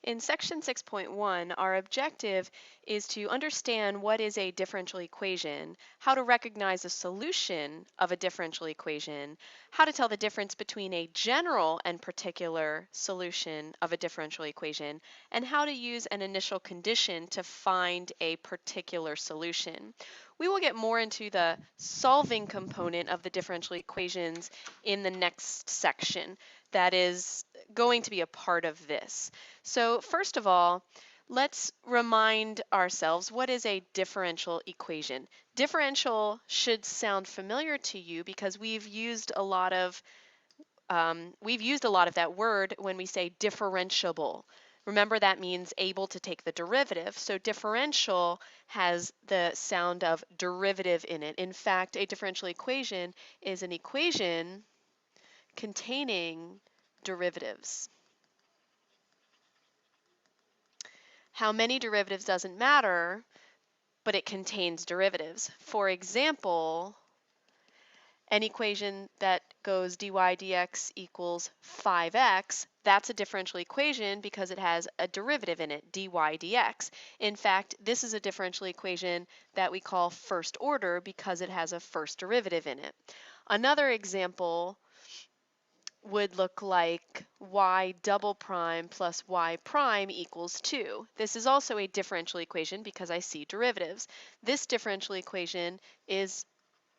In section 6.1, our objective is to understand what is a differential equation, how to recognize a solution of a differential equation, how to tell the difference between a general and particular solution of a differential equation, and how to use an initial condition to find a particular solution. We will get more into the solving component of the differential equations in the next section. That is going to be a part of this. So first of all, let's remind ourselves, what is a differential equation? Differential should sound familiar to you because we've used a lot of that word when we say differentiable. Remember, that means able to take the derivative. So differential has the sound of derivative in it. In fact, a differential equation is an equation containing derivatives. How many derivatives doesn't matter, but it contains derivatives. For example, an equation that goes dy dx equals 5x, that's a differential equation because it has a derivative in it, dy dx. In fact, this is a differential equation that we call first order because it has a first derivative in it. Another example would look like y double prime plus y prime equals 2. This is also a differential equation because I see derivatives. This differential equation is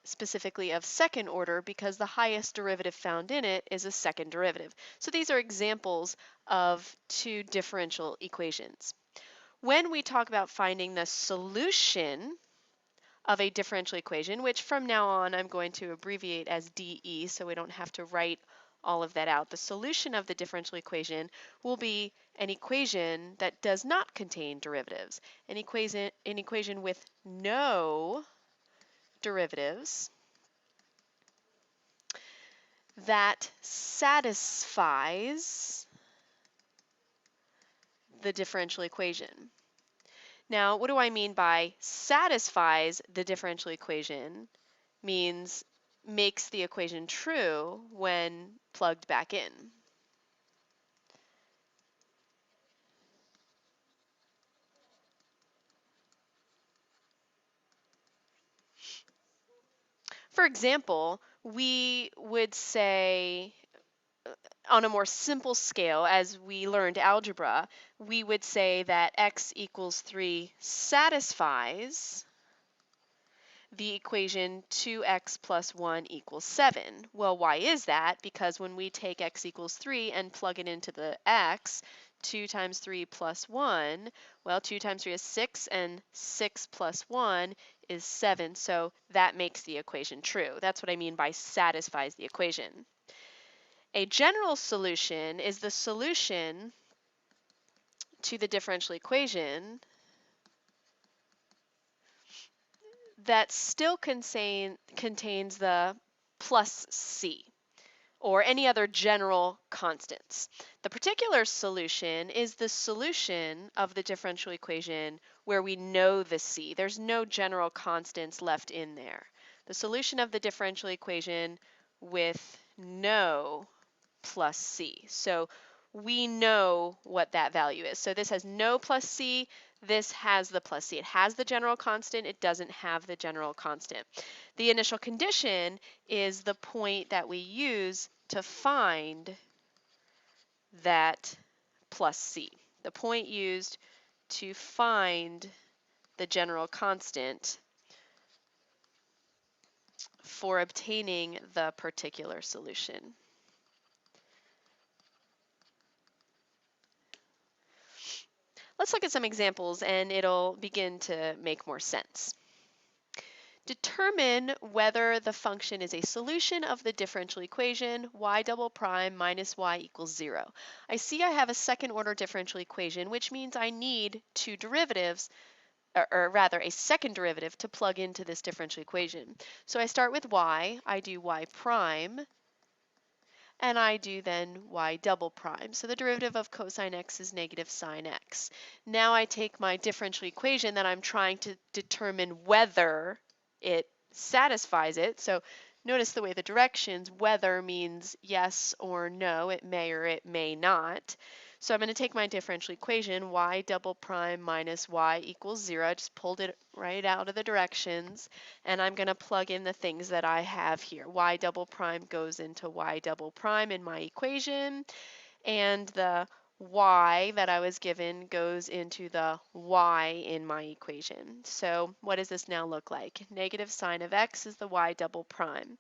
specifically of second order because the highest derivative found in it is a second derivative. So these are examples of two differential equations. When we talk about finding the solution of a differential equation, which from now on I'm going to abbreviate as DE so we don't have to write all of that out. The solution of the differential equation will be an equation that does not contain derivatives, an equation with no derivatives that satisfies the differential equation. Now, what do I mean by satisfies the differential equation? Means makes the equation true when plugged back in. For example, we would say on a more simple scale, as we learned algebra, we would say that x equals 3 satisfies the equation 2x plus 1 equals 7. Well, why is that? Because when we take x equals 3 and plug it into the x, 2 times 3 plus 1, well, 2 times 3 is 6, and 6 plus 1 is 7, so that makes the equation true. That's what I mean by satisfies the equation. A general solution is the solution to the differential equation that still contains the plus c, or any other general constants. The particular solution is the solution of the differential equation where we know the c. There's no general constants left in there. The solution of the differential equation with no plus c. So we know what that value is. So this has no plus c, this has the plus c. It has the general constant, it doesn't have the general constant. The initial condition is the point that we use to find that plus c. The point used to find the general constant for obtaining the particular solution. Let's look at some examples and it'll begin to make more sense. Determine whether the function is a solution of the differential equation y double prime minus y equals 0. I see I have a second order differential equation, which means I need two derivatives, or rather a second derivative to plug into this differential equation. So I start with y, I do y prime, and I do then y double prime. So the derivative of cosine x is negative sine x. Now I take my differential equation that I'm trying to determine whether it satisfies it. So notice the way the directions, whether means yes or no, it may or it may not. So I'm going to take my differential equation, y double prime minus y equals 0. I just pulled it right out of the directions, and I'm going to plug in the things that I have here. Y double prime goes into y double prime in my equation, and the y that I was given goes into the y in my equation. So what does this now look like? Negative sine of x is the y double prime,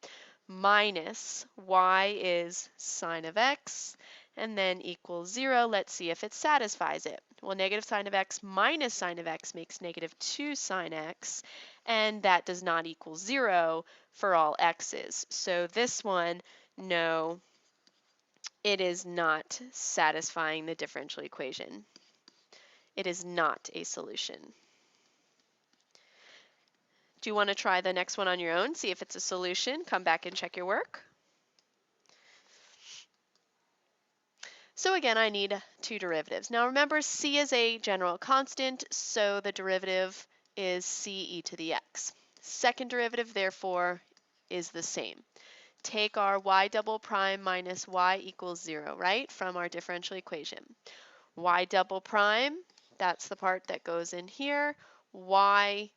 minus y is sine of x, and then equals 0. Let's see if it satisfies it. Well, negative sine of x minus sine of x makes negative 2 sine x, and that does not equal 0 for all x's. So this one, no, it is not satisfying the differential equation. It is not a solution. Do you want to try the next one on your own? See if it's a solution. Come back and check your work. So again, I need two derivatives. Now remember, c is a general constant, so the derivative is c e to the x. Second derivative, therefore, is the same. Take our y double prime minus y equals 0, right, from our differential equation. Y double prime, that's the part that goes in here. Y,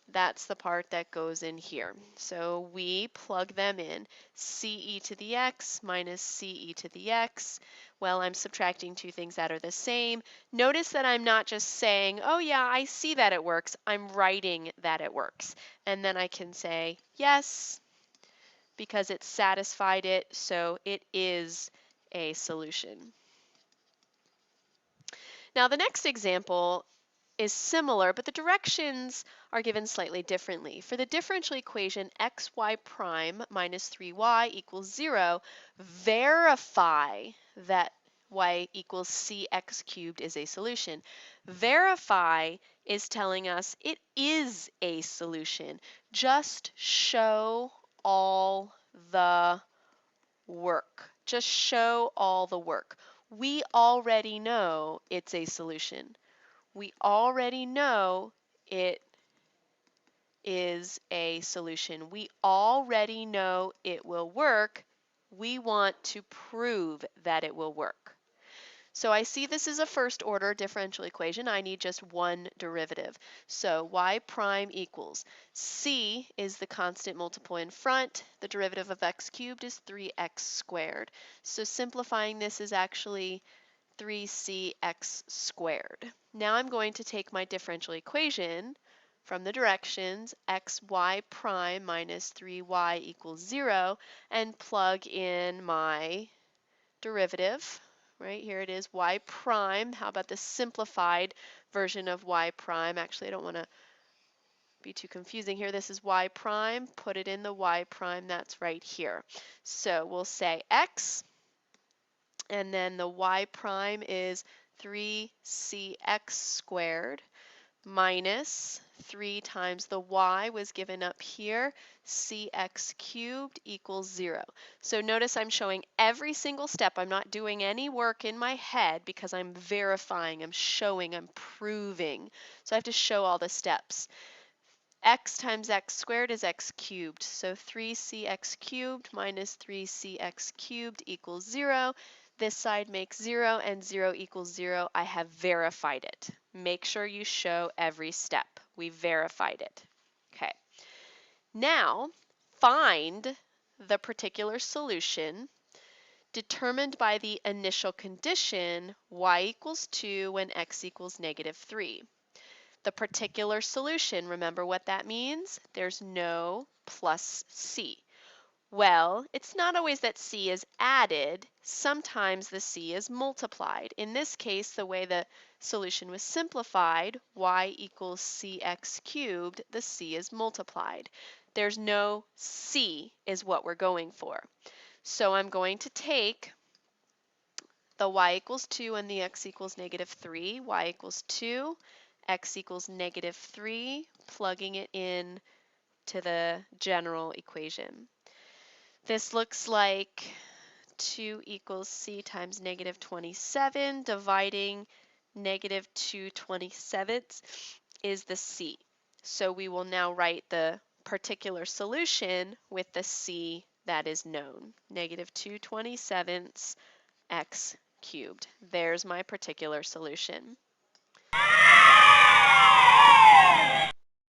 that's the part that goes in here. So we plug them in. C e to the x minus c e to the x. Well, I'm subtracting two things that are the same. Notice that I'm not just saying, oh yeah, I see that it works. I'm writing that it works. And then I can say, yes, because it satisfied it, so it is a solution. Now the next example is similar, but the directions are given slightly differently. For the differential equation xy prime minus 3y equals 0, verify that y equals cx cubed is a solution. Verify is telling us it is a solution. Just show all the work. Just show all the work. We already know it's a solution. We already know it is a solution. We already know it will work. We want to prove that it will work. So I see this is a first order differential equation. I need just one derivative. So y prime equals c is the constant multiple in front. The derivative of x cubed is 3x squared. So simplifying this is actually 3cx squared. Now I'm going to take my differential equation from the directions xy prime minus 3y equals 0 and plug in my derivative. Right here it is, y prime. How about the simplified version of y prime? Actually, I don't want to be too confusing here. This is y prime. Put it in the y prime. That's right here. So we'll say x, and then the y prime is 3cx squared minus 3 times the y was given up here, cx cubed equals 0. So notice I'm showing every single step. I'm not doing any work in my head because I'm verifying, I'm showing, I'm proving. So I have to show all the steps. X times x squared is x cubed. So 3cx cubed minus 3cx cubed equals 0. This side makes 0 and 0 equals 0. I have verified it. Make sure you show every step. We verified it. Okay. Now find the particular solution determined by the initial condition y equals 2 when x equals negative 3. The particular solution, remember what that means? There's no plus c. Well, it's not always that c is added. Sometimes the c is multiplied. In this case, the way the solution was simplified, y equals cx cubed, the c is multiplied. There's no c is what we're going for. So I'm going to take the y equals 2 and the x equals negative 3. Y equals 2, x equals negative 3, plugging it in to the general equation. This looks like 2 equals c times negative 27, dividing negative 2 27ths is the c. So we will now write the particular solution with the c that is known, negative 2 27ths x cubed. There's my particular solution.